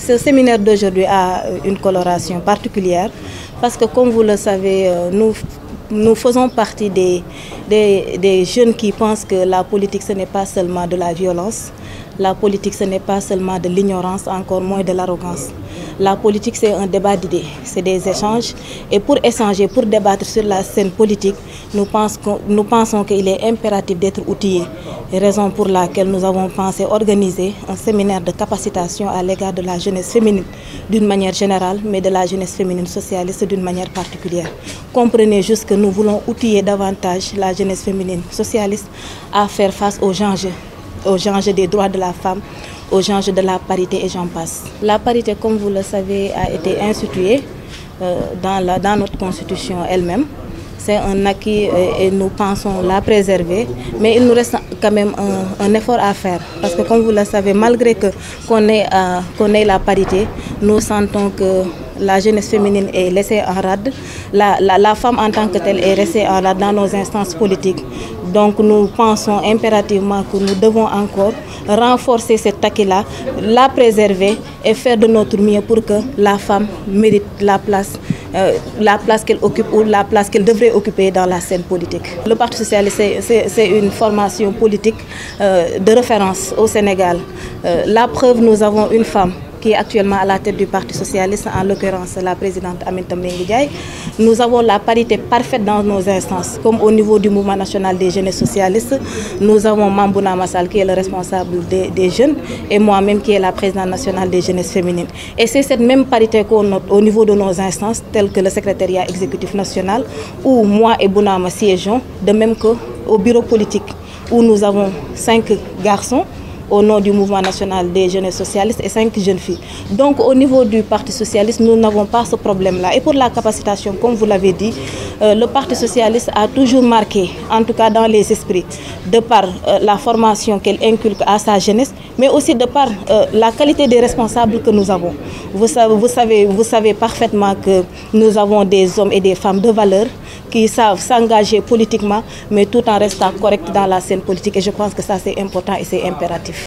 Ce séminaire d'aujourd'hui a une coloration particulière parce que, comme vous le savez, nous faisons partie des jeunes qui pensent que la politique, ce n'est pas seulement de la violence. La politique, ce n'est pas seulement de l'ignorance, encore moins de l'arrogance. La politique, c'est un débat d'idées, c'est des échanges. Et pour échanger, pour débattre sur la scène politique, nous pensons qu'il est impératif d'être outillés. Raison pour laquelle nous avons pensé organiser un séminaire de capacitation à l'égard de la jeunesse féminine d'une manière générale, mais de la jeunesse féminine socialiste d'une manière particulière. Comprenez juste que nous voulons outiller davantage la jeunesse féminine socialiste à faire face aux enjeux des droits de la femme, aux enjeux de la parité et j'en passe. La parité, comme vous le savez, a été instituée dans notre constitution elle-même. C'est un acquis et nous pensons la préserver, mais il nous reste quand même un effort à faire. Parce que comme vous le savez, malgré qu'on ait la parité, nous sentons que la jeunesse féminine est laissée en rade. La femme en tant que telle est laissée en rade dans nos instances politiques. Donc nous pensons impérativement que nous devons encore renforcer cet acquis-là, la préserver et faire de notre mieux pour que la femme mérite la place qu'elle occupe ou la place qu'elle devrait occuper dans la scène politique. Le Parti socialiste, c'est une formation politique de référence au Sénégal. La preuve, nous avons une femme qui est actuellement à la tête du Parti socialiste, en l'occurrence la présidente Aminata Mbengue Ndiaye. Nous avons la parité parfaite dans nos instances, comme au niveau du mouvement national des jeunes socialistes. Nous avons Mambouna Massal qui est le responsable des jeunes et moi-même qui est la présidente nationale des jeunesses féminines. Et c'est cette même parité qu'on note au niveau de nos instances, telles que le secrétariat exécutif national, où moi et Bounama siégeons, de même qu'au bureau politique, où nous avons 5 garçons, au nom du mouvement national des jeunes socialistes et 5 jeunes filles. Donc au niveau du Parti socialiste, nous n'avons pas ce problème-là. Et pour la capacitation, comme vous l'avez dit, le Parti socialiste a toujours marqué, en tout cas dans les esprits, de par la formation qu'elle inculque à sa jeunesse, mais aussi de par la qualité des responsables que nous avons. Vous savez parfaitement que nous avons des hommes et des femmes de valeur qui savent s'engager politiquement, mais tout en restant corrects dans la scène politique. Et je pense que ça, c'est important et c'est impératif.